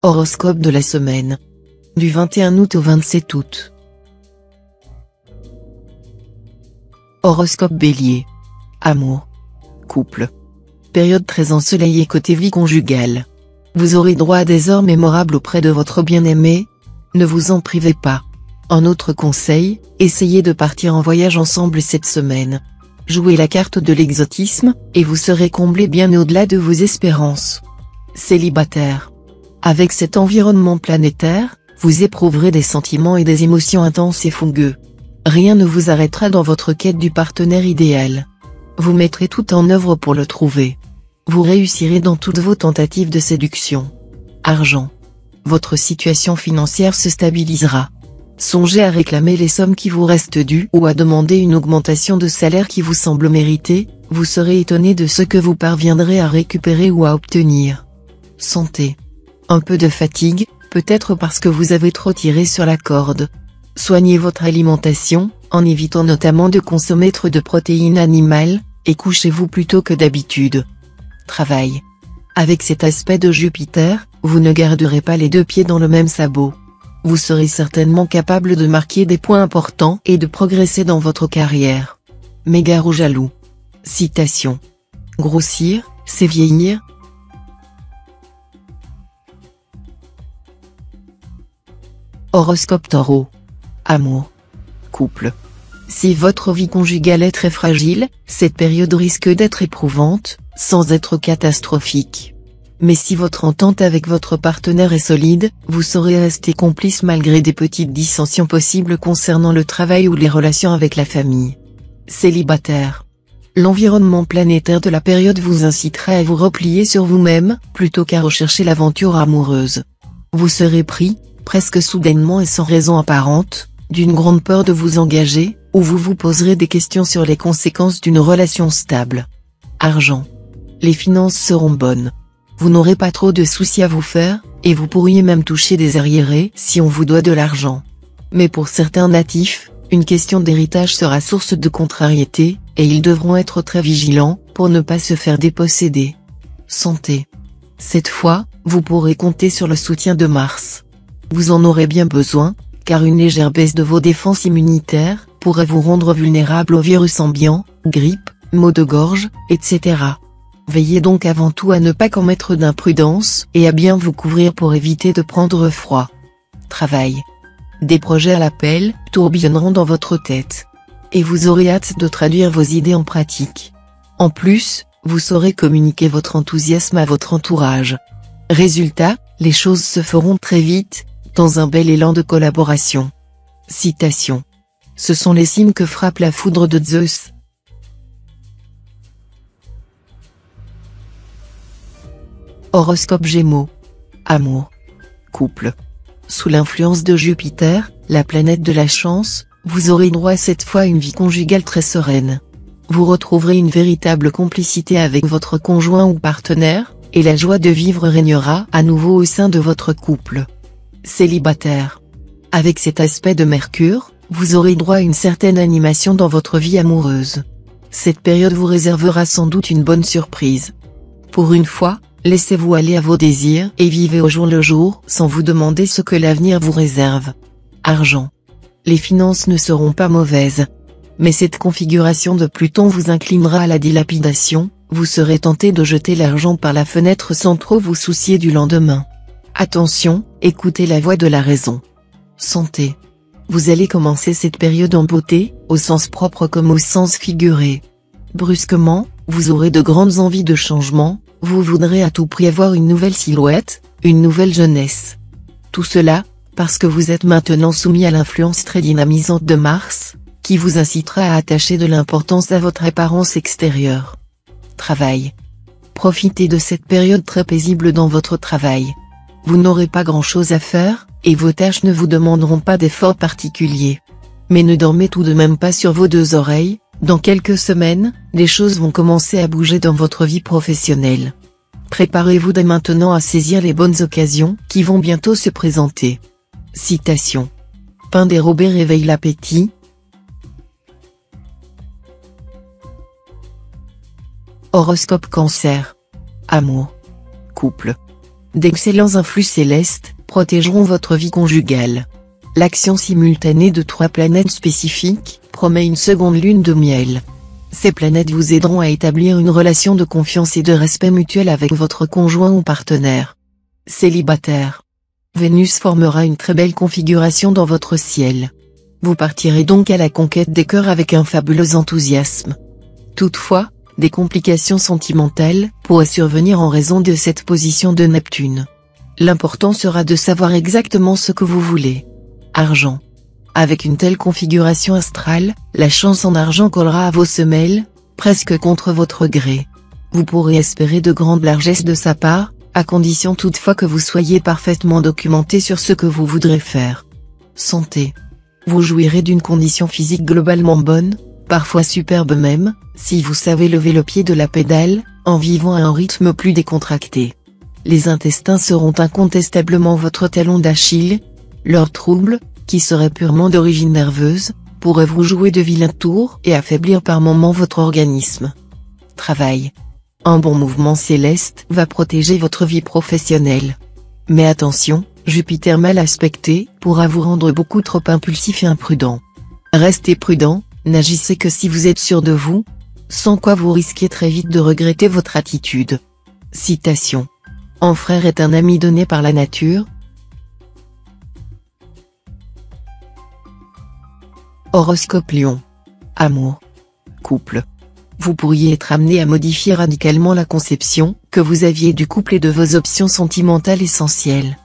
Horoscope de la semaine. Du 21 août au 27 août. Horoscope Bélier. Amour. Couple. Période très ensoleillée côté vie conjugale. Vous aurez droit à des heures mémorables auprès de votre bien-aimé. Ne vous en privez pas. Un autre conseil, essayez de partir en voyage ensemble cette semaine. Jouez la carte de l'exotisme, et vous serez comblé bien au-delà de vos espérances. Célibataire. Avec cet environnement planétaire, vous éprouverez des sentiments et des émotions intenses et fougueux. Rien ne vous arrêtera dans votre quête du partenaire idéal. Vous mettrez tout en œuvre pour le trouver. Vous réussirez dans toutes vos tentatives de séduction. Argent. Votre situation financière se stabilisera. Songez à réclamer les sommes qui vous restent dues ou à demander une augmentation de salaire qui vous semble méritée. Vous serez étonné de ce que vous parviendrez à récupérer ou à obtenir. Santé. Un peu de fatigue, peut-être parce que vous avez trop tiré sur la corde. Soignez votre alimentation, en évitant notamment de consommer trop de protéines animales, et couchez-vous plus tôt que d'habitude. Travail. Avec cet aspect de Jupiter, vous ne garderez pas les deux pieds dans le même sabot. Vous serez certainement capable de marquer des points importants et de progresser dans votre carrière. Mégare ou jaloux. Citation. Grossir, c'est vieillir. Horoscope Taureau. Amour. Couple. Si votre vie conjugale est très fragile, cette période risque d'être éprouvante, sans être catastrophique. Mais si votre entente avec votre partenaire est solide, vous saurez rester complice malgré des petites dissensions possibles concernant le travail ou les relations avec la famille. Célibataire. L'environnement planétaire de la période vous incitera à vous replier sur vous-même, plutôt qu'à rechercher l'aventure amoureuse. Vous serez pris, presque soudainement et sans raison apparente, d'une grande peur de vous engager, ou vous vous poserez des questions sur les conséquences d'une relation stable. Argent. Les finances seront bonnes. Vous n'aurez pas trop de soucis à vous faire, et vous pourriez même toucher des arriérés si on vous doit de l'argent. Mais pour certains natifs, une question d'héritage sera source de contrariété, et ils devront être très vigilants, pour ne pas se faire déposséder. Santé. Cette fois, vous pourrez compter sur le soutien de Mars. Vous en aurez bien besoin, car une légère baisse de vos défenses immunitaires pourrait vous rendre vulnérable aux virus ambiants, grippe, maux de gorge, etc. Veillez donc avant tout à ne pas commettre d'imprudence et à bien vous couvrir pour éviter de prendre froid. Travail. Des projets à l'appel tourbillonneront dans votre tête. Et vous aurez hâte de traduire vos idées en pratique. En plus, vous saurez communiquer votre enthousiasme à votre entourage. Résultat, les choses se feront très vite, dans un bel élan de collaboration. Citation. Ce sont les signes que frappe la foudre de Zeus. Horoscope Gémeaux. Amour. Couple. Sous l'influence de Jupiter, la planète de la chance, vous aurez droit cette fois à une vie conjugale très sereine. Vous retrouverez une véritable complicité avec votre conjoint ou partenaire, et la joie de vivre régnera à nouveau au sein de votre couple. Célibataire. Avec cet aspect de Mercure, vous aurez droit à une certaine animation dans votre vie amoureuse. Cette période vous réservera sans doute une bonne surprise. Pour une fois, laissez-vous aller à vos désirs et vivez au jour le jour sans vous demander ce que l'avenir vous réserve. Argent. Les finances ne seront pas mauvaises. Mais cette configuration de Pluton vous inclinera à la dilapidation, vous serez tenté de jeter l'argent par la fenêtre sans trop vous soucier du lendemain. Attention, écoutez la voix de la raison. Santé. Vous allez commencer cette période en beauté, au sens propre comme au sens figuré. Brusquement, vous aurez de grandes envies de changement, vous voudrez à tout prix avoir une nouvelle silhouette, une nouvelle jeunesse. Tout cela, parce que vous êtes maintenant soumis à l'influence très dynamisante de Mars, qui vous incitera à attacher de l'importance à votre apparence extérieure. Travail. Profitez de cette période très paisible dans votre travail. Vous n'aurez pas grand-chose à faire, et vos tâches ne vous demanderont pas d'efforts particuliers. Mais ne dormez tout de même pas sur vos deux oreilles, dans quelques semaines, les choses vont commencer à bouger dans votre vie professionnelle. Préparez-vous dès maintenant à saisir les bonnes occasions qui vont bientôt se présenter. Citation. Pain dérobé réveille l'appétit. Horoscope Cancer. Amour. Couple. D'excellents influx célestes protégeront votre vie conjugale. L'action simultanée de 3 planètes spécifiques promet une seconde lune de miel. Ces planètes vous aideront à établir une relation de confiance et de respect mutuel avec votre conjoint ou partenaire. Célibataire. Vénus formera une très belle configuration dans votre ciel. Vous partirez donc à la conquête des cœurs avec un fabuleux enthousiasme. Toutefois, des complications sentimentales pourraient survenir en raison de cette position de Neptune. L'important sera de savoir exactement ce que vous voulez. Argent. Avec une telle configuration astrale, la chance en argent collera à vos semelles, presque contre votre gré. Vous pourrez espérer de grandes largesses de sa part, à condition toutefois que vous soyez parfaitement documenté sur ce que vous voudrez faire. Santé. Vous jouirez d'une condition physique globalement bonne, parfois superbe même, si vous savez lever le pied de la pédale, en vivant à un rythme plus décontracté. Les intestins seront incontestablement votre talon d'Achille. Leurs troubles, qui seraient purement d'origine nerveuse, pourraient vous jouer de vilains tours et affaiblir par moments votre organisme. Travail. Un bon mouvement céleste va protéger votre vie professionnelle. Mais attention, Jupiter mal aspecté pourra vous rendre beaucoup trop impulsif et imprudent. Restez prudent, n'agissez que si vous êtes sûr de vous, sans quoi vous risquez très vite de regretter votre attitude. Citation. Un frère est un ami donné par la nature. Horoscope Lion. Amour. Couple. Vous pourriez être amené à modifier radicalement la conception que vous aviez du couple et de vos options sentimentales essentielles.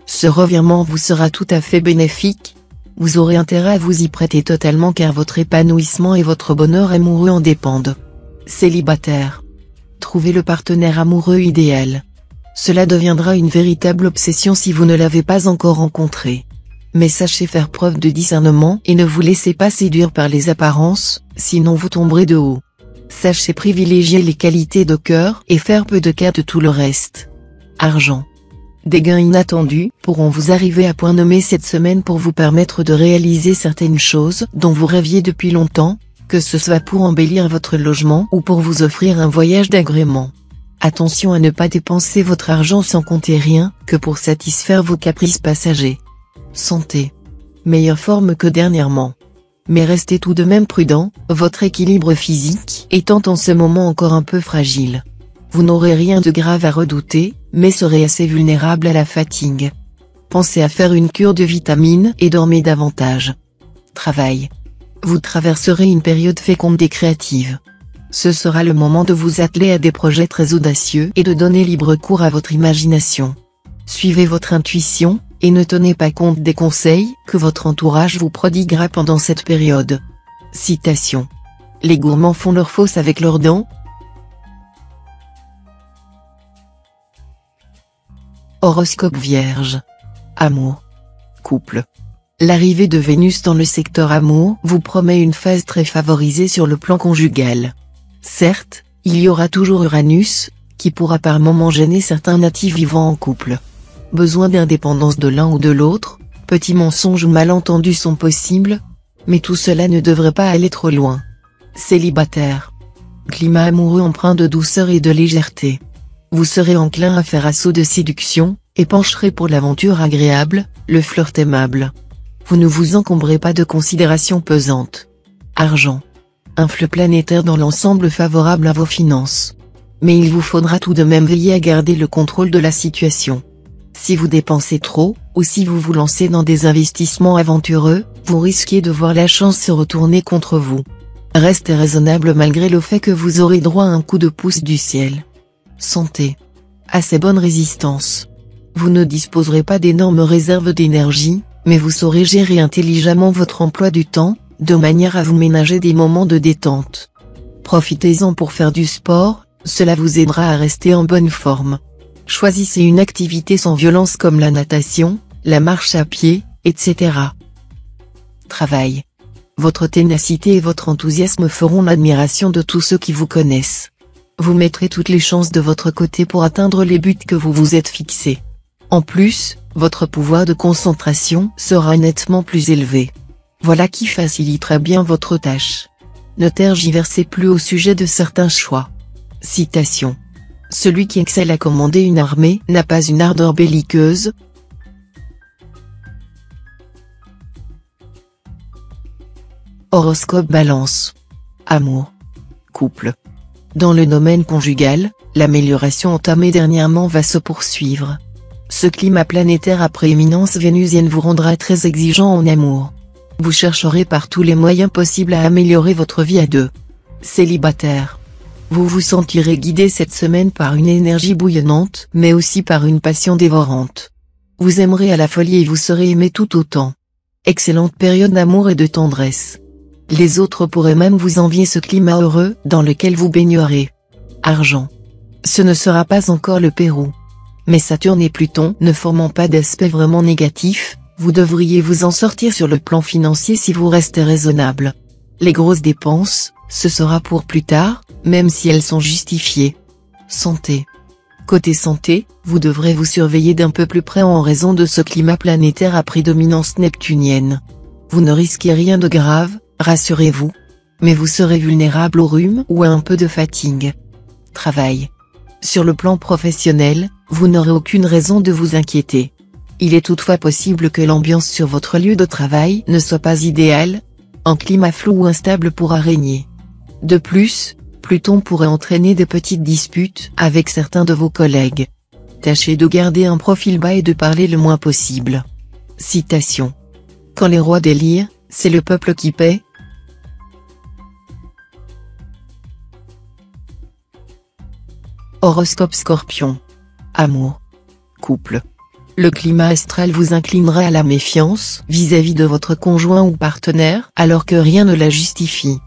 Ce revirement vous sera tout à fait bénéfique. Vous aurez intérêt à vous y prêter totalement car votre épanouissement et votre bonheur amoureux en dépendent. Célibataire. Trouvez le partenaire amoureux idéal. Cela deviendra une véritable obsession si vous ne l'avez pas encore rencontré. Mais sachez faire preuve de discernement et ne vous laissez pas séduire par les apparences, sinon vous tomberez de haut. Sachez privilégier les qualités de cœur et faire peu de cas de tout le reste. Argent. Des gains inattendus pourront vous arriver à point nommé cette semaine pour vous permettre de réaliser certaines choses dont vous rêviez depuis longtemps, que ce soit pour embellir votre logement ou pour vous offrir un voyage d'agrément. Attention à ne pas dépenser votre argent sans compter rien que pour satisfaire vos caprices passagers. Santé. Meilleure forme que dernièrement. Mais restez tout de même prudent, votre équilibre physique étant en ce moment encore un peu fragile. Vous n'aurez rien de grave à redouter, mais serez assez vulnérable à la fatigue. Pensez à faire une cure de vitamines et dormez davantage. Travail. Vous traverserez une période féconde et créative. Ce sera le moment de vous atteler à des projets très audacieux et de donner libre cours à votre imagination. Suivez votre intuition, et ne tenez pas compte des conseils que votre entourage vous prodiguera pendant cette période. Citation. Les gourmands font leur fosse avec leurs dents. Horoscope Vierge. Amour. Couple. L'arrivée de Vénus dans le secteur amour vous promet une phase très favorisée sur le plan conjugal. Certes, il y aura toujours Uranus, qui pourra par moments gêner certains natifs vivant en couple. Besoin d'indépendance de l'un ou de l'autre, petits mensonges ou malentendus sont possibles, mais tout cela ne devrait pas aller trop loin. Célibataire. Climat amoureux empreint de douceur et de légèreté. Vous serez enclin à faire assaut de séduction, et pencherez pour l'aventure agréable, le flirt aimable. Vous ne vous encombrez pas de considérations pesantes. Argent. Un flux planétaire dans l'ensemble favorable à vos finances. Mais il vous faudra tout de même veiller à garder le contrôle de la situation. Si vous dépensez trop, ou si vous vous lancez dans des investissements aventureux, vous risquez de voir la chance se retourner contre vous. Restez raisonnable malgré le fait que vous aurez droit à un coup de pouce du ciel. Santé. Assez bonne résistance. Vous ne disposerez pas d'énormes réserves d'énergie, mais vous saurez gérer intelligemment votre emploi du temps, de manière à vous ménager des moments de détente. Profitez-en pour faire du sport, cela vous aidera à rester en bonne forme. Choisissez une activité sans violence comme la natation, la marche à pied, etc. Travail. Votre ténacité et votre enthousiasme feront l'admiration de tous ceux qui vous connaissent. Vous mettrez toutes les chances de votre côté pour atteindre les buts que vous vous êtes fixés. En plus, votre pouvoir de concentration sera nettement plus élevé. Voilà qui facilitera bien votre tâche. Ne tergiversez plus au sujet de certains choix. Citation. Celui qui excelle à commander une armée n'a pas une ardeur belliqueuse. Horoscope Balance. Amour. Couple. Dans le domaine conjugal, l'amélioration entamée dernièrement va se poursuivre. Ce climat planétaire à prééminence vénusienne vous rendra très exigeant en amour. Vous chercherez par tous les moyens possibles à améliorer votre vie à deux. Célibataire. Vous vous sentirez guidé cette semaine par une énergie bouillonnante, mais aussi par une passion dévorante. Vous aimerez à la folie et vous serez aimé tout autant. Excellente période d'amour et de tendresse. Les autres pourraient même vous envier ce climat heureux dans lequel vous baignerez. Argent. Ce ne sera pas encore le Pérou. Mais Saturne et Pluton ne formant pas d'aspect vraiment négatif, vous devriez vous en sortir sur le plan financier si vous restez raisonnable. Les grosses dépenses, ce sera pour plus tard, même si elles sont justifiées. Santé. Côté santé, vous devrez vous surveiller d'un peu plus près en raison de ce climat planétaire à prédominance neptunienne. Vous ne risquez rien de grave, rassurez-vous. Mais vous serez vulnérable au rhume ou à un peu de fatigue. Travail. Sur le plan professionnel, vous n'aurez aucune raison de vous inquiéter. Il est toutefois possible que l'ambiance sur votre lieu de travail ne soit pas idéale. Un climat flou ou instable pourra régner. De plus, Pluton pourrait entraîner de petites disputes avec certains de vos collègues. Tâchez de garder un profil bas et de parler le moins possible. Citation. Quand les rois délirent, c'est le peuple qui paie. Horoscope Scorpion. Amour. Couple. Le climat astral vous inclinera à la méfiance vis-à-vis de votre conjoint ou partenaire alors que rien ne la justifie.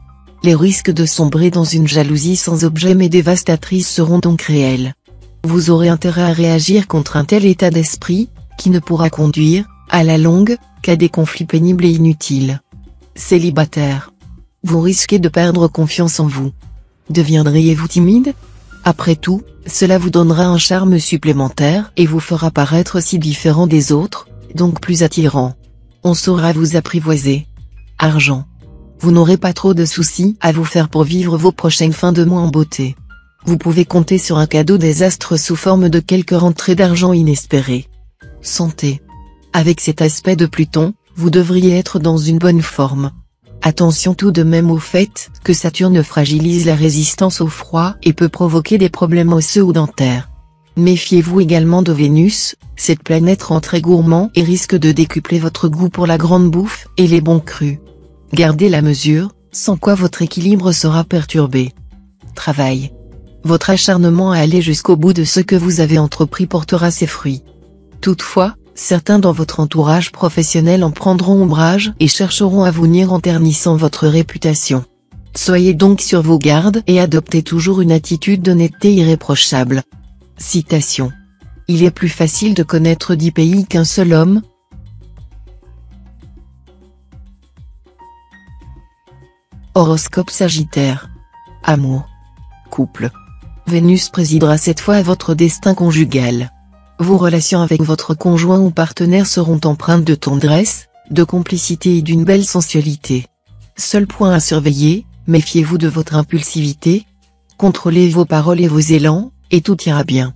Les risques de sombrer dans une jalousie sans objet mais dévastatrice seront donc réels. Vous aurez intérêt à réagir contre un tel état d'esprit, qui ne pourra conduire, à la longue, qu'à des conflits pénibles et inutiles. Célibataire. Vous risquez de perdre confiance en vous. Deviendriez-vous timide ? Après tout, cela vous donnera un charme supplémentaire et vous fera paraître si différent des autres, donc plus attirant. On saura vous apprivoiser. Argent. Vous n'aurez pas trop de soucis à vous faire pour vivre vos prochaines fins de mois en beauté. Vous pouvez compter sur un cadeau des astres sous forme de quelques rentrées d'argent inespérées. Santé. Avec cet aspect de Pluton, vous devriez être dans une bonne forme. Attention tout de même au fait que Saturne fragilise la résistance au froid et peut provoquer des problèmes osseux ou dentaires. Méfiez-vous également de Vénus, cette planète rend très gourmand et risque de décupler votre goût pour la grande bouffe et les bons crus. Gardez la mesure, sans quoi votre équilibre sera perturbé. Travail. Votre acharnement à aller jusqu'au bout de ce que vous avez entrepris portera ses fruits. Toutefois, certains dans votre entourage professionnel en prendront ombrage et chercheront à vous nuire en ternissant votre réputation. Soyez donc sur vos gardes et adoptez toujours une attitude d'honnêteté irréprochable. Citation. Il est plus facile de connaître 10 pays qu'un seul homme. Horoscope Sagittaire. Amour. Couple. Vénus présidera cette fois à votre destin conjugal. Vos relations avec votre conjoint ou partenaire seront empreintes de tendresse, de complicité et d'une belle sensualité. Seul point à surveiller, méfiez-vous de votre impulsivité. Contrôlez vos paroles et vos élans, et tout ira bien.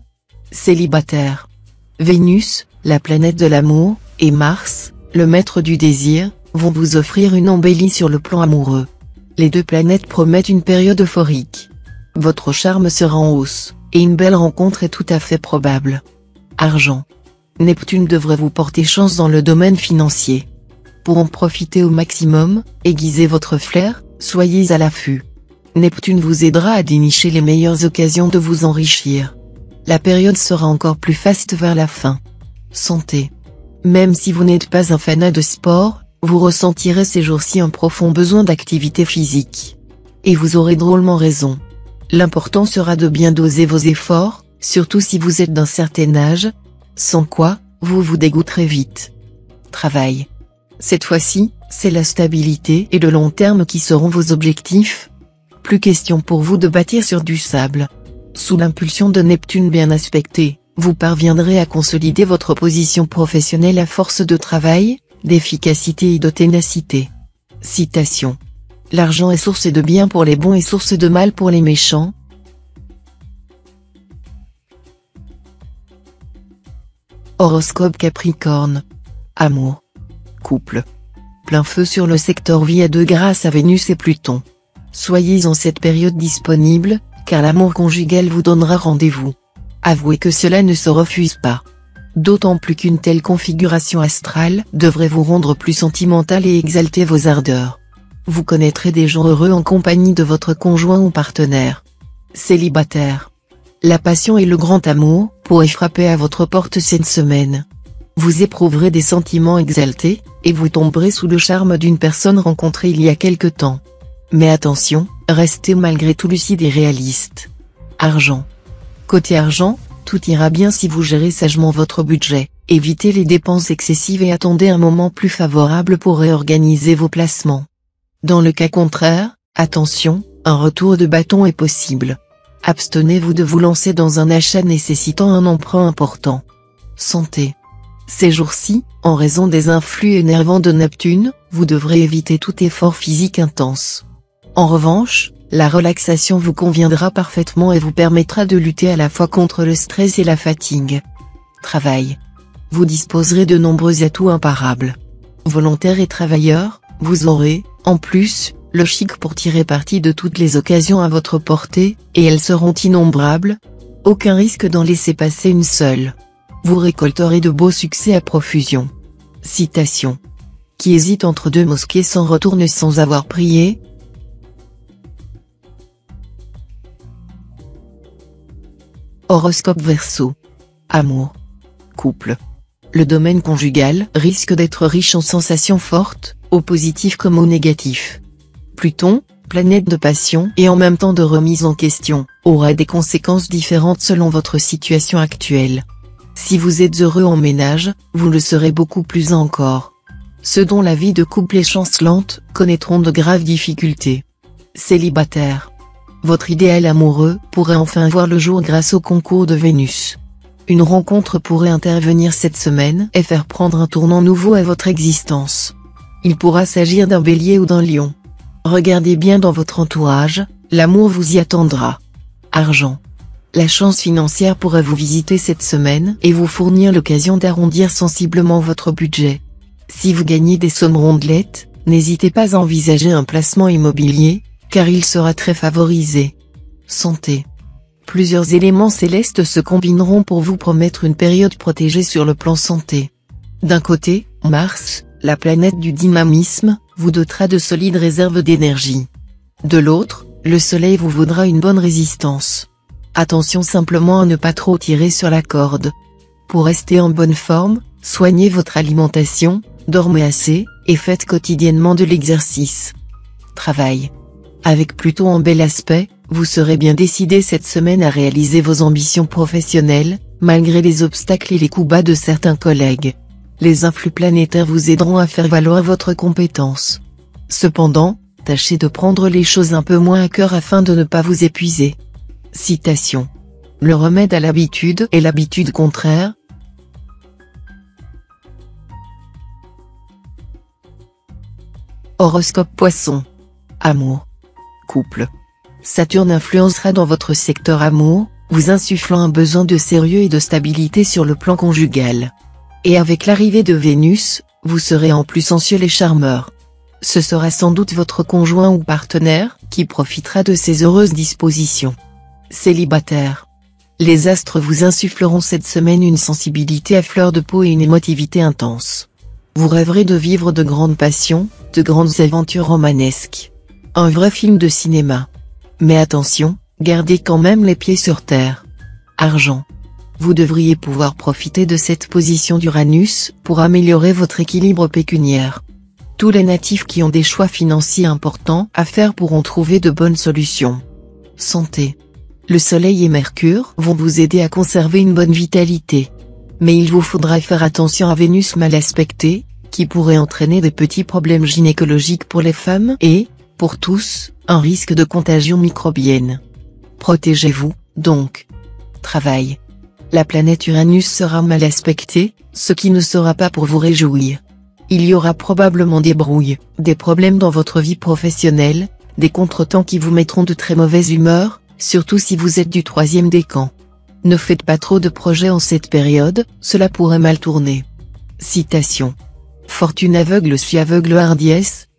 Célibataire. Vénus, la planète de l'amour, et Mars, le maître du désir, vont vous offrir une embellie sur le plan amoureux. Les deux planètes promettent une période euphorique. Votre charme sera en hausse, et une belle rencontre est tout à fait probable. Argent. Neptune devrait vous porter chance dans le domaine financier. Pour en profiter au maximum, aiguisez votre flair, soyez à l'affût. Neptune vous aidera à dénicher les meilleures occasions de vous enrichir. La période sera encore plus faste vers la fin. Santé. Même si vous n'êtes pas un fanat de sport, vous ressentirez ces jours-ci un profond besoin d'activité physique. Et vous aurez drôlement raison. L'important sera de bien doser vos efforts, surtout si vous êtes d'un certain âge, sans quoi, vous vous dégoûterez vite. Travail. Cette fois-ci, c'est la stabilité et le long terme qui seront vos objectifs. Plus question pour vous de bâtir sur du sable. Sous l'impulsion de Neptune bien aspectée, vous parviendrez à consolider votre position professionnelle à force de travail, d'efficacité et de ténacité. Citation. L'argent est source de bien pour les bons et source de mal pour les méchants. Horoscope Capricorne. Amour. Couple. Plein feu sur le secteur vie à 2 grâce à Vénus et Pluton. Soyez en cette période disponible, car l'amour conjugal vous donnera rendez-vous. Avouez que cela ne se refuse pas. D'autant plus qu'une telle configuration astrale devrait vous rendre plus sentimental et exalter vos ardeurs. Vous connaîtrez des gens heureux en compagnie de votre conjoint ou partenaire. Célibataire. La passion et le grand amour pourraient frapper à votre porte cette semaine. Vous éprouverez des sentiments exaltés, et vous tomberez sous le charme d'une personne rencontrée il y a quelque temps. Mais attention, restez malgré tout lucide et réaliste. Argent. Côté argent, tout ira bien si vous gérez sagement votre budget, évitez les dépenses excessives et attendez un moment plus favorable pour réorganiser vos placements. Dans le cas contraire, attention, un retour de bâton est possible. Abstenez-vous de vous lancer dans un achat nécessitant un emprunt important. Santé. Ces jours-ci, en raison des influx énervants de Neptune, vous devrez éviter tout effort physique intense. En revanche, la relaxation vous conviendra parfaitement et vous permettra de lutter à la fois contre le stress et la fatigue. Travail. Vous disposerez de nombreux atouts imparables. Volontaire et travailleur, vous aurez, en plus, le chic pour tirer parti de toutes les occasions à votre portée, et elles seront innombrables. Aucun risque d'en laisser passer une seule. Vous récolterez de beaux succès à profusion. Citation. Qui hésite entre 2 mosquées s'en retourne sans avoir prié. Horoscope Verseau. Amour. Couple. Le domaine conjugal risque d'être riche en sensations fortes, au positif comme au négatif. Pluton, planète de passion et en même temps de remise en question, aura des conséquences différentes selon votre situation actuelle. Si vous êtes heureux en ménage, vous le serez beaucoup plus encore. Ceux dont la vie de couple est chancelante, connaîtront de graves difficultés. Célibataire. Votre idéal amoureux pourrait enfin voir le jour grâce au concours de Vénus. Une rencontre pourrait intervenir cette semaine et faire prendre un tournant nouveau à votre existence. Il pourra s'agir d'un bélier ou d'un lion. Regardez bien dans votre entourage, l'amour vous y attendra. Argent. La chance financière pourrait vous visiter cette semaine et vous fournir l'occasion d'arrondir sensiblement votre budget. Si vous gagnez des sommes rondelettes, n'hésitez pas à envisager un placement immobilier, car il sera très favorisé. Santé. Plusieurs éléments célestes se combineront pour vous promettre une période protégée sur le plan santé. D'un côté, Mars, la planète du dynamisme, vous dotera de solides réserves d'énergie. De l'autre, le Soleil vous vaudra une bonne résistance. Attention simplement à ne pas trop tirer sur la corde. Pour rester en bonne forme, soignez votre alimentation, dormez assez, et faites quotidiennement de l'exercice. Travail. Avec Pluton en bel aspect, vous serez bien décidé cette semaine à réaliser vos ambitions professionnelles, malgré les obstacles et les coups bas de certains collègues. Les influx planétaires vous aideront à faire valoir votre compétence. Cependant, tâchez de prendre les choses un peu moins à cœur afin de ne pas vous épuiser. Citation. Le remède à l'habitude est l'habitude contraire. Horoscope Poisson. Amour. Couple. Saturne influencera dans votre secteur amour, vous insufflant un besoin de sérieux et de stabilité sur le plan conjugal. Et avec l'arrivée de Vénus, vous serez en plus sensuel et charmeur. Ce sera sans doute votre conjoint ou partenaire qui profitera de ces heureuses dispositions. Célibataire. Les astres vous insuffleront cette semaine une sensibilité à fleur de peau et une émotivité intense. Vous rêverez de vivre de grandes passions, de grandes aventures romanesques. Un vrai film de cinéma. Mais attention, gardez quand même les pieds sur terre. Argent. Vous devriez pouvoir profiter de cette position d'Uranus pour améliorer votre équilibre pécuniaire. Tous les natifs qui ont des choix financiers importants à faire pourront trouver de bonnes solutions. Santé. Le Soleil et Mercure vont vous aider à conserver une bonne vitalité. Mais il vous faudra faire attention à Vénus mal aspectée, qui pourrait entraîner des petits problèmes gynécologiques pour les femmes et, pour tous, un risque de contagion microbienne. Protégez-vous, donc. Travail. La planète Uranus sera mal aspectée, ce qui ne sera pas pour vous réjouir. Il y aura probablement des brouilles, des problèmes dans votre vie professionnelle, des contretemps qui vous mettront de très mauvaise humeur, surtout si vous êtes du 3e décan. Ne faites pas trop de projets en cette période, cela pourrait mal tourner. Citation. Fortune aveugle suit aveugle hardiesse,